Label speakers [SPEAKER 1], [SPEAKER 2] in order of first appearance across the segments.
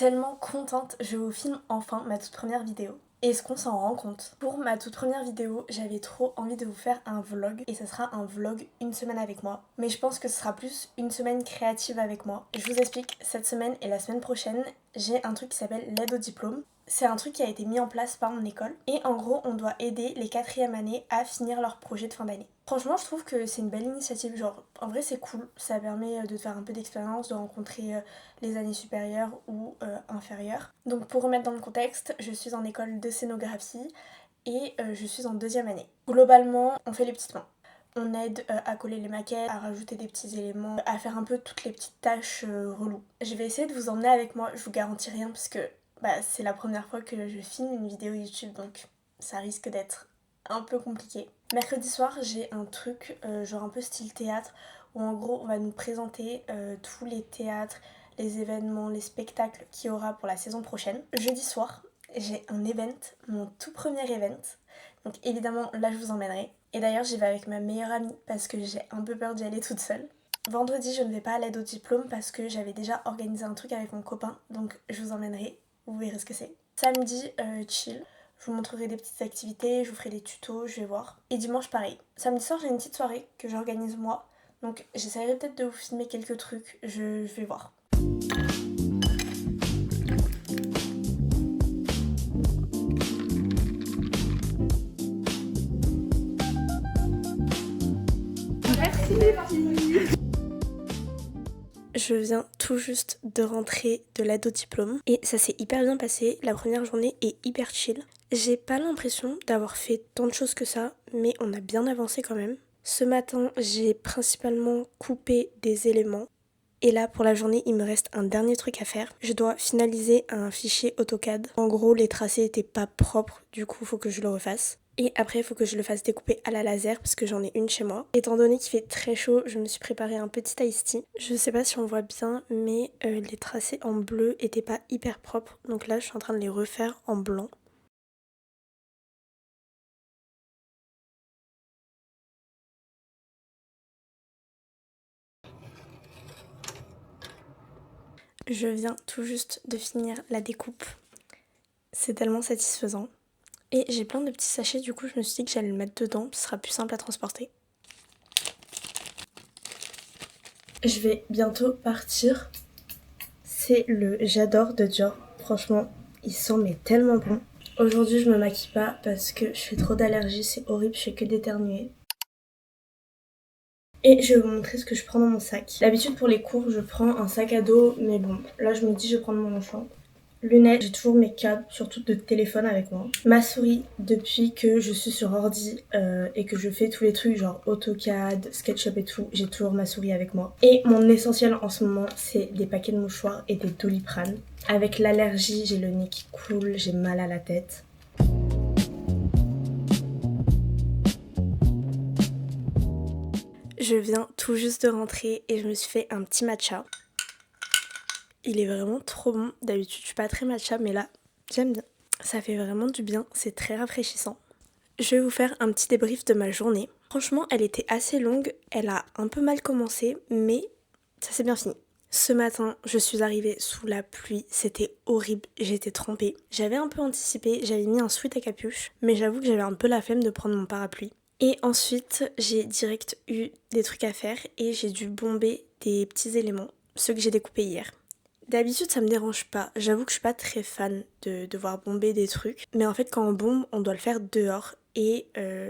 [SPEAKER 1] tellement contente, je vous filme enfin ma toute première vidéo. Est-ce qu'on s'en rend compte? Pour ma toute première vidéo, j'avais trop envie de vous faire un vlog et ça sera un vlog une semaine avec moi. Mais je pense que ce sera plus une semaine créative avec moi. Je vous explique, cette semaine et la semaine prochaine, j'ai un truc qui s'appelle l'aide au diplôme. C'est un truc qui a été mis en place par mon école et en gros on doit aider les 4e années à finir leur projet de fin d'année. Franchement je trouve que c'est une belle initiative, genre en vrai c'est cool, ça permet de faire un peu d'expérience, de rencontrer les années supérieures ou inférieures. Donc pour remettre dans le contexte, je suis en école de scénographie et je suis en 2e année. Globalement on fait les petites mains. On aide à coller les maquettes, à rajouter des petits éléments, à faire un peu toutes les petites tâches reloues. Je vais essayer de vous emmener avec moi, je vous garantis rien parce que c'est la première fois que je filme une vidéo YouTube donc ça risque d'être un peu compliqué. Mercredi soir j'ai un truc genre un peu style théâtre où en gros on va nous présenter tous les théâtres, les événements, les spectacles qu'il y aura pour la saison prochaine. Jeudi soir j'ai un event, mon tout premier event, donc évidemment là je vous emmènerai. Et d'ailleurs j'y vais avec ma meilleure amie parce que j'ai un peu peur d'y aller toute seule. Vendredi je ne vais pas à l'aide au diplôme parce que j'avais déjà organisé un truc avec mon copain donc je vous emmènerai. Vous verrez ce que c'est. Samedi, chill. Je vous montrerai des petites activités, je vous ferai des tutos, je vais voir. Et dimanche, pareil. Samedi soir, j'ai une petite soirée que j'organise moi. Donc j'essaierai peut-être de vous filmer quelques trucs, je vais voir. Je viens tout juste de rentrer de l'aide au diplôme et ça s'est hyper bien passé. La première journée est hyper chill. J'ai pas l'impression d'avoir fait tant de choses que ça, mais on a bien avancé quand même. Ce matin, j'ai principalement coupé des éléments. Et là, pour la journée, il me reste un dernier truc à faire. Je dois finaliser un fichier AutoCAD. En gros, les tracés étaient pas propres, du coup, il faut que je le refasse. Et après, il faut que je le fasse découper à la laser parce que j'en ai une chez moi. Étant donné qu'il fait très chaud, je me suis préparé un petit iced tea. Je sais pas si on voit bien, mais les tracés en bleu étaient pas hyper propres. Donc là, je suis en train de les refaire en blanc. Je viens tout juste de finir la découpe. C'est tellement satisfaisant. Et j'ai plein de petits sachets, du coup je me suis dit que j'allais le mettre dedans, ce sera plus simple à transporter. Je vais bientôt partir. C'est le J'adore de Dior. Franchement, il sent mais tellement bon. Aujourd'hui je me maquille pas parce que je fais trop d'allergies, c'est horrible, je fais que d'éternuer. Et je vais vous montrer ce que je prends dans mon sac. D'habitude pour les cours je prends un sac à dos, mais bon, là je me dis je vais prendre mon enchant. Lunettes, j'ai toujours mes câbles, surtout de téléphone avec moi. Ma souris, depuis que je suis sur ordi et que je fais tous les trucs genre AutoCAD, SketchUp et tout, j'ai toujours ma souris avec moi. Et mon essentiel en ce moment, c'est des paquets de mouchoirs et des Doliprane. Avec l'allergie, j'ai le nez qui coule, j'ai mal à la tête. Je viens tout juste de rentrer et je me suis fait un petit matcha. Il est vraiment trop bon. D'habitude, je suis pas très matcha, mais là, j'aime bien. Ça fait vraiment du bien, c'est très rafraîchissant. Je vais vous faire un petit débrief de ma journée. Franchement, elle était assez longue, elle a un peu mal commencé, mais ça s'est bien fini. Ce matin, je suis arrivée sous la pluie, c'était horrible, j'étais trempée. J'avais un peu anticipé, j'avais mis un sweat à capuche, mais j'avoue que j'avais un peu la flemme de prendre mon parapluie. Et ensuite, j'ai direct eu des trucs à faire et j'ai dû bomber des petits éléments, ceux que j'ai découpés hier. D'habitude ça me dérange pas, j'avoue que je suis pas très fan de devoir bomber des trucs, mais en fait quand on bombe on doit le faire dehors et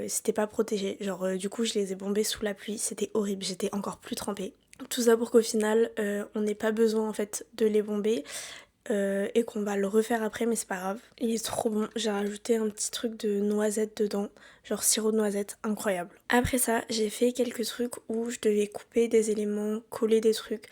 [SPEAKER 1] c'était pas protégé, genre du coup je les ai bombés sous la pluie, c'était horrible, j'étais encore plus trempée. Tout ça pour qu'au final on n'ait pas besoin en fait de les bomber et qu'on va le refaire après, mais c'est pas grave. Il est trop bon, j'ai rajouté un petit truc de noisette dedans, genre sirop de noisette, incroyable. Après ça j'ai fait quelques trucs où je devais couper des éléments, coller des trucs.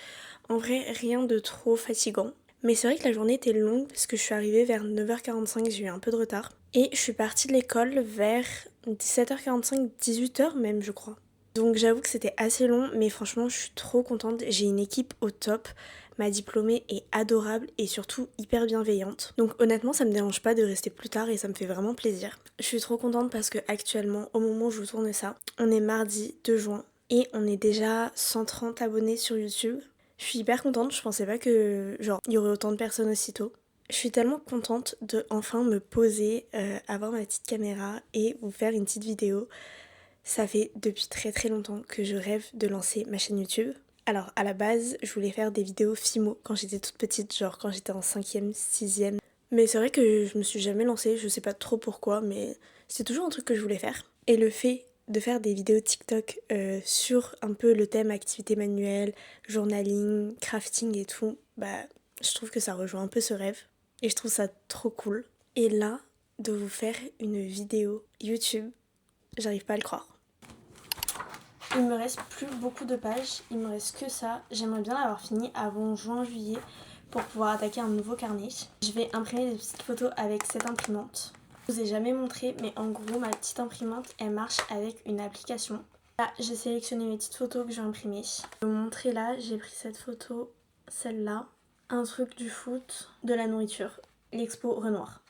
[SPEAKER 1] En vrai, rien de trop fatigant. Mais c'est vrai que la journée était longue parce que je suis arrivée vers 9h45, j'ai eu un peu de retard. Et je suis partie de l'école vers 17h45, 18h même je crois. Donc j'avoue que c'était assez long, mais franchement je suis trop contente. J'ai une équipe au top. Ma diplômée est adorable et surtout hyper bienveillante. Donc honnêtement ça me dérange pas de rester plus tard et ça me fait vraiment plaisir. Je suis trop contente parce que actuellement, au moment où je vous tourne ça, on est mardi 2 juin et on est déjà 130 abonnés sur YouTube. Je suis hyper contente, je pensais pas que genre il y aurait autant de personnes aussitôt. Je suis tellement contente de enfin me poser, avoir ma petite caméra et vous faire une petite vidéo. Ça fait depuis très très longtemps que je rêve de lancer ma chaîne YouTube. Alors à la base, je voulais faire des vidéos Fimo quand j'étais toute petite, genre quand j'étais en 5e, 6e. Mais c'est vrai que je me suis jamais lancée, je sais pas trop pourquoi, mais c'est toujours un truc que je voulais faire. Et le fait de faire des vidéos TikTok sur un peu le thème activité manuelle, journaling, crafting et tout, bah je trouve que ça rejoint un peu ce rêve. Et je trouve ça trop cool. Et là, de vous faire une vidéo YouTube, j'arrive pas à le croire. Il me reste plus beaucoup de pages, il me reste que ça. J'aimerais bien l'avoir fini avant juin-juillet pour pouvoir attaquer un nouveau carnet. Je vais imprimer des petites photos avec cette imprimante. Je vous ai jamais montré, mais en gros ma petite imprimante elle marche avec une application. Là j'ai sélectionné mes petites photos que j'ai imprimées. Je vais vous montrer là, j'ai pris cette photo, celle-là, un truc du foot, de la nourriture, l'expo Renoir.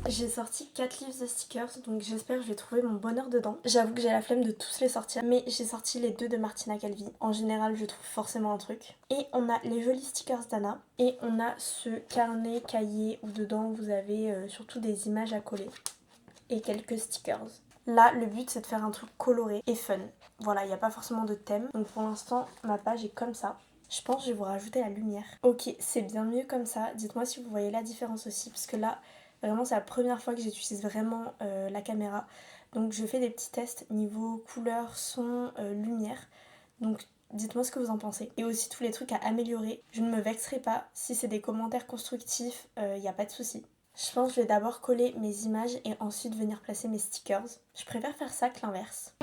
[SPEAKER 1] J'ai sorti 4 livres de stickers, donc j'espère que je vais trouver mon bonheur dedans. J'avoue que j'ai la flemme de tous les sortir, mais j'ai sorti les 2 de Martina Calvi. En général, je trouve forcément un truc. Et on a les jolis stickers d'Anna. Et on a ce carnet cahier où dedans vous avez surtout des images à coller. Et quelques stickers. Là, le but c'est de faire un truc coloré et fun. Voilà, il n'y a pas forcément de thème. Donc pour l'instant, ma page est comme ça. Je pense que je vais vous rajouter la lumière. Ok, c'est bien mieux comme ça. Dites-moi si vous voyez la différence aussi, parce que là... Vraiment, c'est la première fois que j'utilise vraiment la caméra. Donc je fais des petits tests niveau couleur, son, lumière. Donc dites-moi ce que vous en pensez. Et aussi tous les trucs à améliorer. Je ne me vexerai pas. Si c'est des commentaires constructifs, il n'y a pas de souci. Je pense que je vais d'abord coller mes images et ensuite venir placer mes stickers. Je préfère faire ça que l'inverse.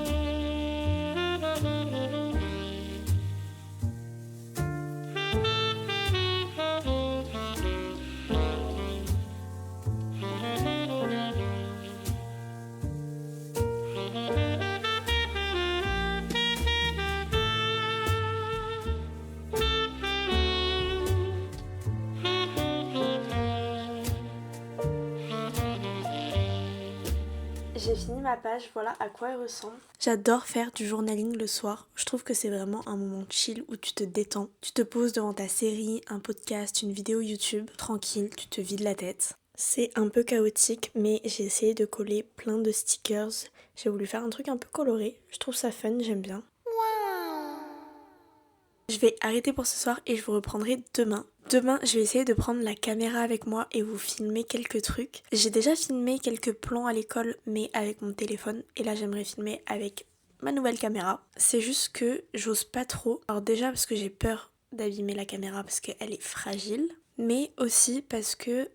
[SPEAKER 1] J'ai fini ma page, voilà à quoi elle ressemble. J'adore faire du journaling le soir. Je trouve que c'est vraiment un moment chill où tu te détends. Tu te poses devant ta série, un podcast, une vidéo YouTube, tranquille, tu te vides la tête. C'est un peu chaotique, mais j'ai essayé de coller plein de stickers. J'ai voulu faire un truc un peu coloré. Je trouve ça fun, j'aime bien. Je vais arrêter pour ce soir et je vous reprendrai demain. Demain, je vais essayer de prendre la caméra avec moi et vous filmer quelques trucs. J'ai déjà filmé quelques plans à l'école, mais avec mon téléphone. Et là, j'aimerais filmer avec ma nouvelle caméra. C'est juste que j'ose pas trop. Alors déjà parce que j'ai peur d'abîmer la caméra parce qu'elle est fragile. Mais aussi parce que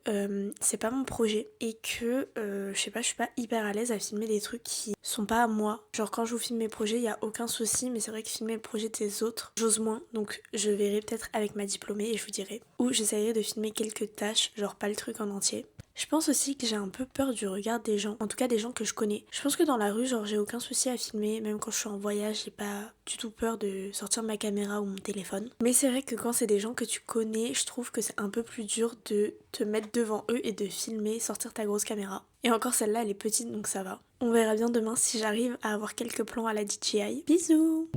[SPEAKER 1] c'est pas mon projet et que je sais pas, je suis pas hyper à l'aise à filmer des trucs qui sont pas à moi. Genre quand je vous filme mes projets, il y a aucun souci, mais c'est vrai que filmer le projet des autres, j'ose moins. Donc je verrai peut-être avec ma diplômée et je vous dirai. Ou j'essayerai de filmer quelques tâches, genre pas le truc en entier. Je pense aussi que j'ai un peu peur du regard des gens, en tout cas des gens que je connais. Je pense que dans la rue, genre j'ai aucun souci à filmer, même quand je suis en voyage, j'ai pas du tout peur de sortir ma caméra ou mon téléphone. Mais c'est vrai que quand c'est des gens que tu connais, je trouve que c'est un peu plus dur de te mettre devant eux et de filmer, sortir ta grosse caméra. Et encore celle-là, elle est petite donc ça va. On verra bien demain si j'arrive à avoir quelques plans à la DJI. Bisous!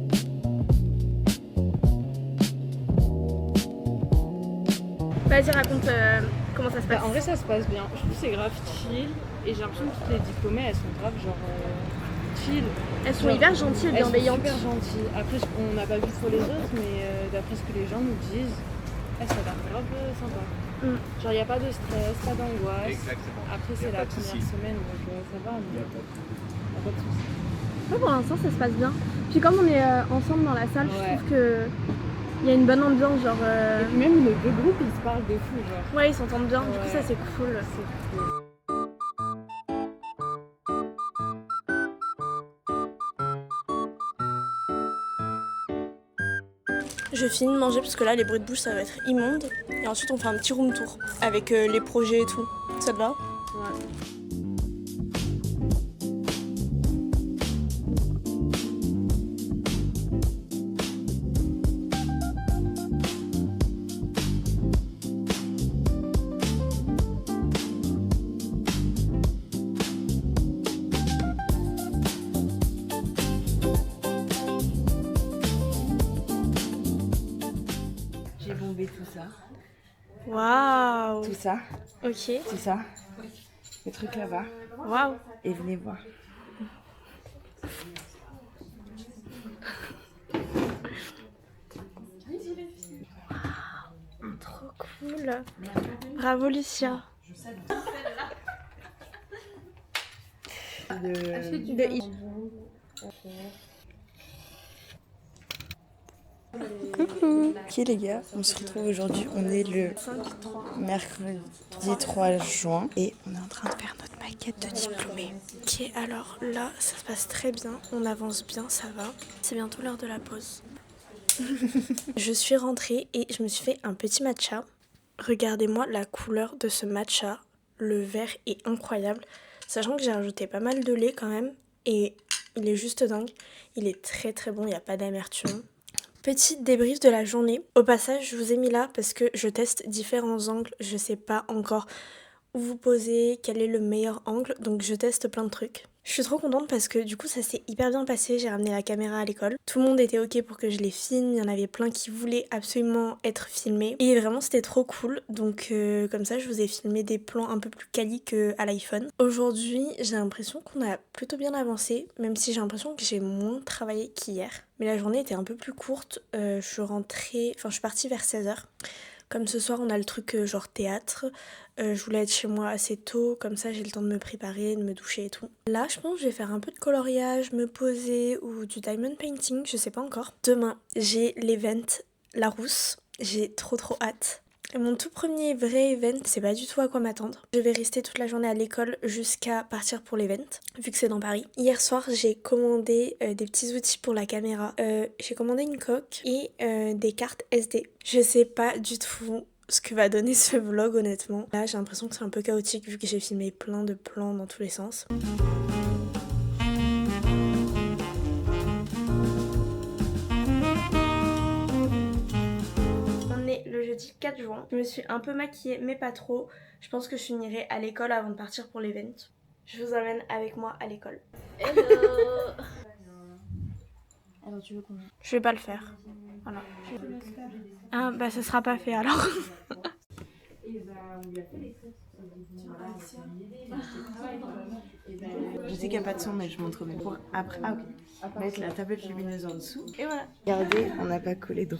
[SPEAKER 1] Vas-y, raconte comment ça se passe.
[SPEAKER 2] En vrai, ça se passe bien. Je trouve que c'est grave chill. Et j'ai l'impression que toutes les diplômées, elles sont grave genre chill.
[SPEAKER 1] Elles sont hyper gentilles et bienveillantes.
[SPEAKER 2] Elles sont super gentilles. Après, on n'a pas vu trop les autres, mais d'après ce que les gens nous disent, ça a l'air grave sympa. Genre, il n'y a pas de stress, pas d'angoisse.
[SPEAKER 3] Exactement.
[SPEAKER 2] Après, c'est la première semaine, donc ça va, mais il n'y a pas de soucis.
[SPEAKER 4] Ouais, pour l'instant, ça se passe bien. Puis comme on est ensemble dans la salle,
[SPEAKER 2] Ouais.
[SPEAKER 4] je trouve que il y a une bonne ambiance, genre...
[SPEAKER 2] Et puis même nos deux groupes, ils se parlent de fou, genre.
[SPEAKER 4] Ouais, ils s'entendent bien, du coup
[SPEAKER 2] Ouais.
[SPEAKER 4] ça c'est cool.
[SPEAKER 2] C'est cool.
[SPEAKER 1] Je finis de manger parce que là les bruits de bouche ça va être immonde. Et ensuite on fait un petit room tour avec les projets et tout. Ça te va?
[SPEAKER 2] Ouais.
[SPEAKER 1] Waouh.
[SPEAKER 3] Tout ça,
[SPEAKER 1] Ok.
[SPEAKER 3] tout ça. Le truc là-bas.
[SPEAKER 1] Waouh.
[SPEAKER 3] Et venez voir.
[SPEAKER 1] Trop cool. Bravo Lucia.
[SPEAKER 3] Ok les gars, on se retrouve aujourd'hui, on est le mercredi 3 juin et on est en train de faire notre maquette de diplômé.
[SPEAKER 1] Ok, alors là, ça se passe très bien. On avance bien, ça va. C'est bientôt l'heure de la pause. Je suis rentrée et je me suis fait un petit matcha. Regardez-moi la couleur de ce matcha. Le vert est incroyable. Sachant que j'ai rajouté pas mal de lait quand même. Et il est juste dingue. Il est très très bon, il n'y a pas d'amertume. Petit débrief de la journée. Au passage, je vous ai mis là parce que je teste différents angles. Je sais pas encore où vous poser, quel est le meilleur angle. Donc je teste plein de trucs. Je suis trop contente parce que du coup ça s'est hyper bien passé. J'ai ramené la caméra à l'école. Tout le monde était ok pour que je les filme. Il y en avait plein qui voulaient absolument être filmés. Et vraiment c'était trop cool. Donc comme ça je vous ai filmé des plans un peu plus quali qu'à l'iPhone. Aujourd'hui j'ai l'impression qu'on a plutôt bien avancé. Même si j'ai l'impression que j'ai moins travaillé qu'hier. Mais la journée était un peu plus courte. Je suis partie vers 16h. Comme ce soir on a le truc genre théâtre, je voulais être chez moi assez tôt, comme ça j'ai le temps de me préparer, de me doucher et tout. Là je pense que je vais faire un peu de coloriage, me poser ou du diamond painting, je sais pas encore. Demain j'ai l'event Larousse, j'ai trop hâte. Mon tout premier vrai event, c'est pas du tout à quoi m'attendre. Je vais rester toute la journée à l'école jusqu'à partir pour l'event, vu que c'est dans Paris. Hier soir, j'ai commandé des petits outils pour la caméra. J'ai commandé une coque et des cartes SD. Je sais pas du tout ce que va donner ce vlog, honnêtement. Là, j'ai l'impression que c'est un peu chaotique vu que j'ai filmé plein de plans dans tous les sens. Le jeudi 4 juin. Je me suis un peu maquillée mais pas trop. Je pense que je finirai à l'école avant de partir pour l'event. Je vous emmène avec moi à l'école.
[SPEAKER 2] Hello. Alors tu veux combien?
[SPEAKER 1] Je vais pas le faire. Voilà. Ah bah ça sera pas fait alors.
[SPEAKER 3] Je sais qu'il n'y a pas de son mais je montre même pour après. Ah ok. Mettre la tablette lumineuse en dessous. Et voilà. Regardez, on n'a pas collé donc.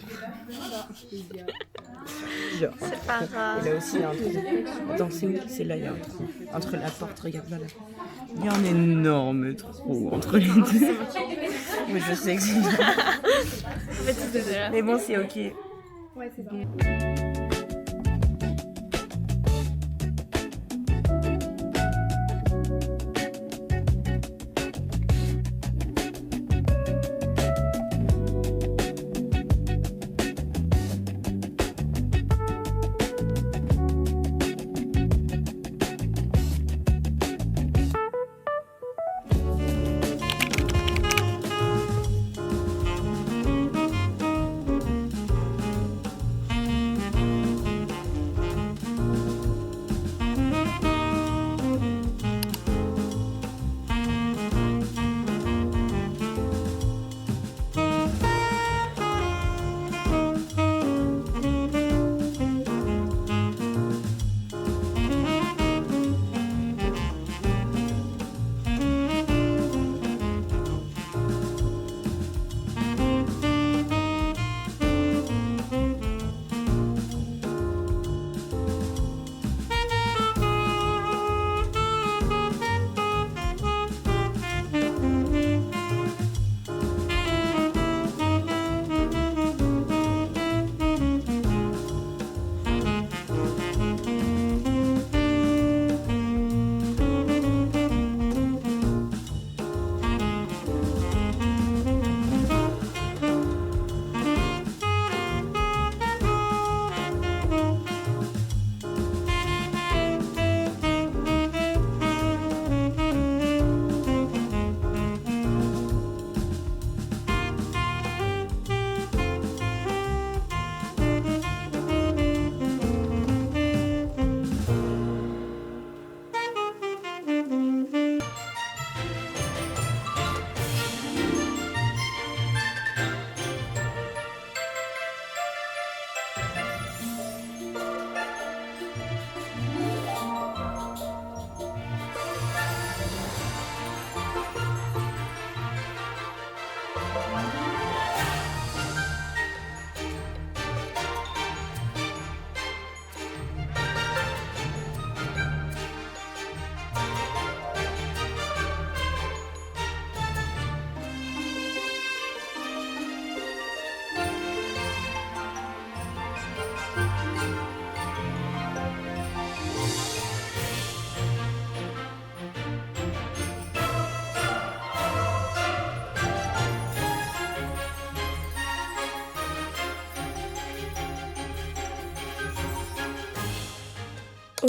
[SPEAKER 1] C'est pas grave.
[SPEAKER 3] Et là aussi il y a un trou. Attends, c'est où? C'est là, il y a un trou. Entre la porte, regarde là. Il y a un énorme trou entre les deux. Mais je sais que c'est. Mais bon, c'est ok.
[SPEAKER 4] Ouais, c'est ça.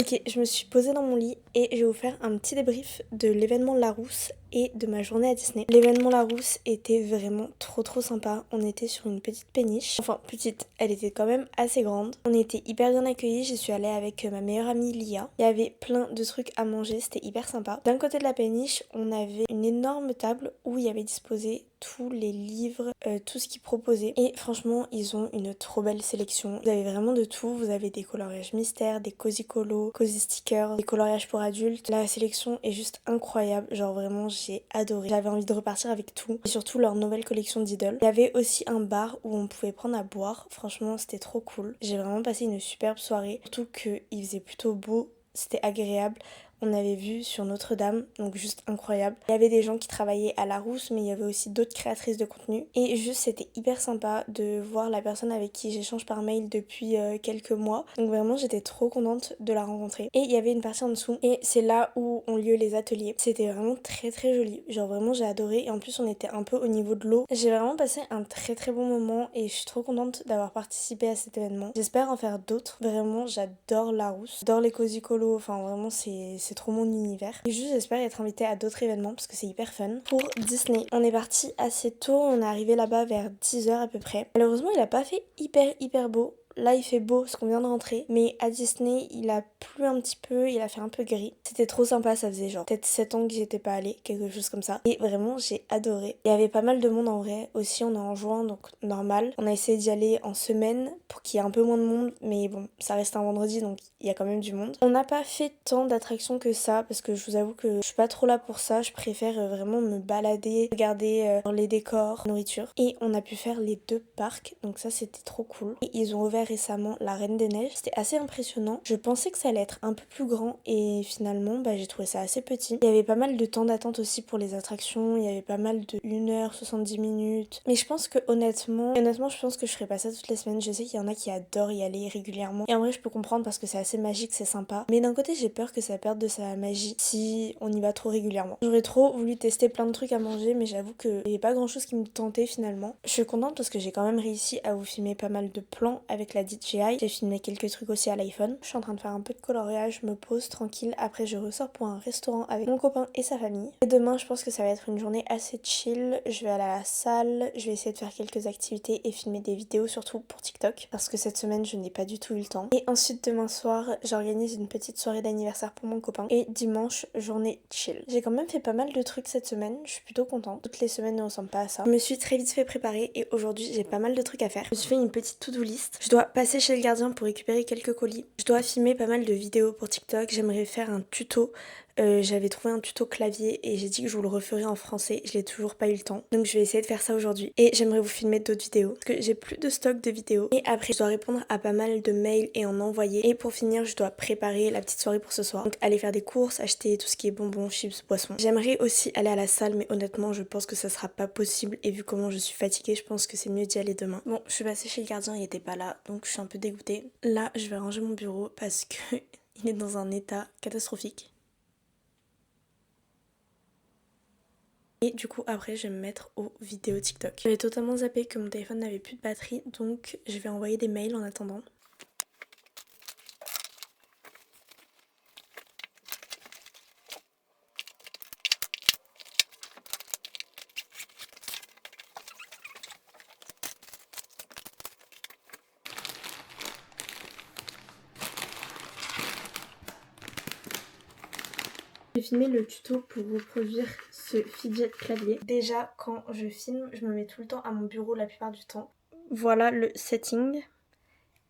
[SPEAKER 1] Ok, je me suis posée dans mon lit et je vais vous faire un petit débrief de l'événement Larousse et de ma journée à Disney. L'événement Larousse était vraiment trop sympa. On était sur une petite péniche. Enfin, petite, elle était quand même assez grande. On était hyper bien accueillis. J'y suis allée avec ma meilleure amie Lia. Il y avait plein de trucs à manger, c'était hyper sympa. D'un côté de la péniche, on avait une énorme table où il y avait disposé tous les livres, tout ce qu'ils proposaient. Et franchement, ils ont une trop belle sélection. Vous avez vraiment de tout. Vous avez des coloriages mystères, des cozy colos, cozy stickers, des coloriages pour adultes. La sélection est juste incroyable. Genre vraiment, j'ai adoré. J'avais envie de repartir avec tout. Et surtout leur nouvelle collection d'idoles. Il y avait aussi un bar où on pouvait prendre à boire. Franchement, c'était trop cool. J'ai vraiment passé une superbe soirée. Surtout qu'il faisait plutôt beau. C'était agréable. On avait vu sur Notre-Dame, donc juste incroyable. Il y avait des gens qui travaillaient à Larousse, mais il y avait aussi d'autres créatrices de contenu. Et juste, c'était hyper sympa de voir la personne avec qui j'échange par mail depuis quelques mois. Donc vraiment, j'étais trop contente de la rencontrer. Et il y avait une partie en dessous, et c'est là où ont lieu les ateliers. C'était vraiment très joli. Genre vraiment, j'ai adoré. Et en plus, on était un peu au niveau de l'eau. J'ai vraiment passé un très bon moment et je suis trop contente d'avoir participé à cet événement. J'espère en faire d'autres. Vraiment, j'adore Larousse. J'adore les cozy colos. Enfin, vraiment, c'est trop mon univers. Et juste j'espère être invitée à d'autres événements parce que c'est hyper fun. Pour Disney, on est parti assez tôt, on est arrivé là-bas vers 10h à peu près. Malheureusement il a pas fait hyper beau. Là il fait beau parce qu'on vient de rentrer, mais à Disney il a plu un petit peu, il a fait un peu gris. C'était trop sympa, ça faisait genre peut-être 7 ans que j'y étais pas allée, quelque chose comme ça. Et vraiment j'ai adoré. Il y avait pas mal de monde en vrai, aussi on est en juin donc normal. On a essayé d'y aller en semaine pour qu'il y ait un peu moins de monde, mais bon ça reste un vendredi donc il y a quand même du monde. On n'a pas fait tant d'attractions que ça parce que je vous avoue que je suis pas trop là pour ça, je préfère vraiment me balader, regarder les décors, la nourriture. Et on a pu faire les 2 parcs, donc ça c'était trop cool. Et ils ont ouvert récemment la Reine des Neiges, c'était assez impressionnant. Je pensais que ça allait être un peu plus grand et finalement j'ai trouvé ça assez petit. Il y avait pas mal de temps d'attente aussi pour les attractions, il y avait pas mal de 1h 70 minutes. Mais je pense que honnêtement je pense que je ferai pas ça toutes les semaines. Je sais qu'il y en a qui adorent y aller régulièrement. Et en vrai je peux comprendre parce que c'est assez magique, c'est sympa. Mais d'un côté j'ai peur que ça perde de sa magie si on y va trop régulièrement. J'aurais trop voulu tester plein de trucs à manger mais j'avoue qu'il n'y avait pas grand chose qui me tentait finalement. Je suis contente parce que j'ai quand même réussi à vous filmer pas mal de plans avec la DJI. J'ai filmé quelques trucs aussi à l'iPhone. Je suis en train de faire un peu de coloriage, je me pose tranquille. Après je ressors pour un restaurant avec mon copain et sa famille. Et demain je pense que ça va être une journée assez chill. Je vais aller à la salle, je vais essayer de faire quelques activités et filmer des vidéos surtout pour TikTok parce que cette semaine je n'ai pas du tout eu le temps. Et ensuite demain soir j'organise une petite soirée d'anniversaire pour mon copain et dimanche journée chill. J'ai quand même fait pas mal de trucs cette semaine, je suis plutôt contente. Toutes les semaines ne ressemblent pas à ça. Je me suis très vite fait préparer et aujourd'hui j'ai pas mal de trucs à faire. Je me suis fait une petite to-do list. Je dois passer chez le gardien pour récupérer quelques colis. Je dois filmer pas mal de vidéos pour TikTok. J'aimerais faire un tuto. J'avais trouvé un tuto clavier et j'ai dit que je vous le referais en français. Je l'ai toujours pas eu le temps. Donc je vais essayer de faire ça aujourd'hui. Et j'aimerais vous filmer d'autres vidéos. Parce que j'ai plus de stock de vidéos. Et après je dois répondre à pas mal de mails et en envoyer. Et pour finir je dois préparer la petite soirée pour ce soir. Donc aller faire des courses, acheter tout ce qui est bonbons, chips, boissons. J'aimerais aussi aller à la salle mais honnêtement je pense que ça sera pas possible. Et vu comment je suis fatiguée je pense que c'est mieux d'y aller demain. Bon je suis passée chez le gardien, il était pas là. Donc je suis un peu dégoûtée. Là je vais ranger mon bureau parce que il est dans un état catastrophique. Et du coup après je vais me mettre aux vidéos TikTok. J'avais totalement zappé que mon téléphone n'avait plus de batterie donc je vais envoyer des mails en attendant. J'ai filmé le tuto pour reproduire ce fidget clavier. Déjà quand je filme, je me mets tout le temps à mon bureau la plupart du temps. Voilà le setting.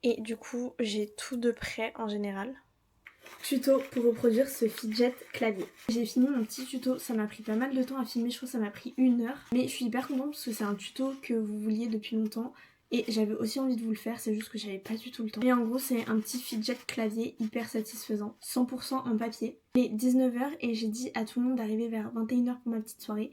[SPEAKER 1] Et du coup j'ai tout de prêt en général. Tuto pour reproduire ce fidget clavier. J'ai fini mon petit tuto, ça m'a pris pas mal de temps à filmer, je crois que ça m'a pris 1 heure. Mais je suis hyper contente parce que c'est un tuto que vous vouliez depuis longtemps. Et j'avais aussi envie de vous le faire, c'est juste que j'avais pas du tout le temps. Et en gros c'est un petit fidget clavier hyper satisfaisant, 100% en papier. Il est 19h et j'ai dit à tout le monde d'arriver vers 21h pour ma petite soirée.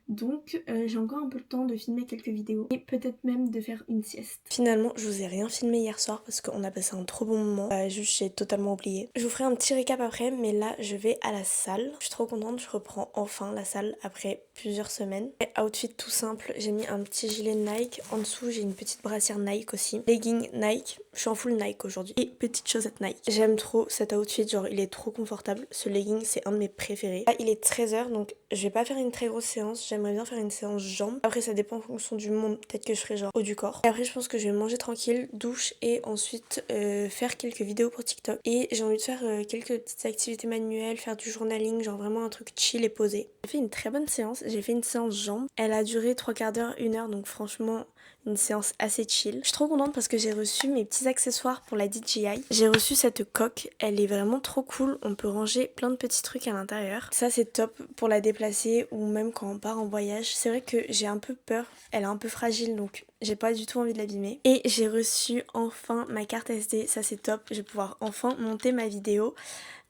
[SPEAKER 1] Donc j'ai encore un peu le temps de filmer quelques vidéos et peut-être même de faire une sieste. Finalement je vous ai rien filmé hier soir parce qu'on a passé un trop bon moment, juste j'ai totalement oublié. Je vous ferai un petit récap après, mais là je vais à la salle. Je suis trop contente, je reprends enfin la salle après plusieurs semaines. Et outfit tout simple, j'ai mis un petit gilet Nike, en dessous j'ai une petite brassière Nike aussi, legging Nike, je suis en full Nike aujourd'hui, et petite chaussette Nike. J'aime trop cet outfit, genre il est trop confortable, ce legging c'est un de mes préférés. Là il est 13h donc je vais pas faire une très grosse séance, j'aimerais bien faire une séance jambes. Après ça dépend en fonction du monde, peut-être que je ferai genre haut du corps. Et après je pense que je vais manger tranquille, douche et ensuite faire quelques vidéos pour TikTok. Et j'ai envie de faire quelques petites activités manuelles, faire du journaling, genre vraiment un truc chill et posé. J'ai fait une très bonne séance, j'ai fait une séance jambes. Elle a duré 3/4 d'heure, 1 heure, donc franchement une séance assez chill. Je suis trop contente parce que j'ai reçu mes petits accessoires pour la DJI. J'ai reçu cette coque, elle est vraiment trop cool, on peut ranger plein de petits trucs à l'intérieur. Ça c'est top pour la déplacer ou même quand on part en voyage. C'est vrai que j'ai un peu peur, elle est un peu fragile donc j'ai pas du tout envie de l'abîmer. Et j'ai reçu enfin ma carte SD, ça c'est top, je vais pouvoir enfin monter ma vidéo.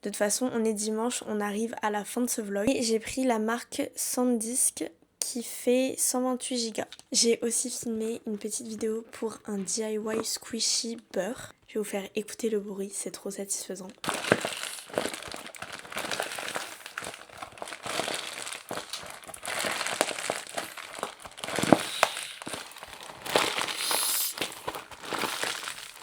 [SPEAKER 1] De toute façon on est dimanche, on arrive à la fin de ce vlog. Et j'ai pris la marque SanDisk qui fait 128 Go. J'ai aussi filmé une petite vidéo pour un DIY squishy beurre. Je vais vous faire écouter le bruit, c'est trop satisfaisant.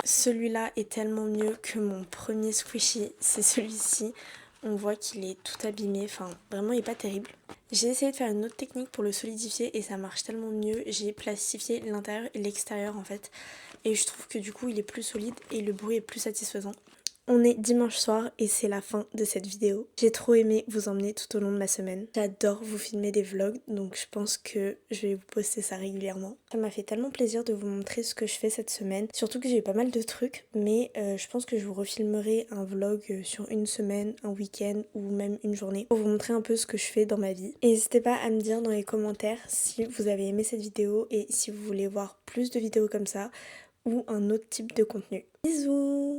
[SPEAKER 1] Celui-là est tellement mieux que mon premier squishy, c'est celui-ci. On voit qu'il est tout abîmé, enfin vraiment il est pas terrible. J'ai essayé de faire une autre technique pour le solidifier et ça marche tellement mieux. J'ai plastifié l'intérieur et l'extérieur en fait. Et je trouve que du coup il est plus solide et le bruit est plus satisfaisant. On est dimanche soir et c'est la fin de cette vidéo. J'ai trop aimé vous emmener tout au long de ma semaine. J'adore vous filmer des vlogs, donc je pense que je vais vous poster ça régulièrement. Ça m'a fait tellement plaisir de vous montrer ce que je fais cette semaine. Surtout que j'ai eu pas mal de trucs, mais je pense que je vous refilmerai un vlog sur une semaine, un week-end ou même une journée pour vous montrer un peu ce que je fais dans ma vie. Et n'hésitez pas à me dire dans les commentaires si vous avez aimé cette vidéo et si vous voulez voir plus de vidéos comme ça ou un autre type de contenu. Bisous!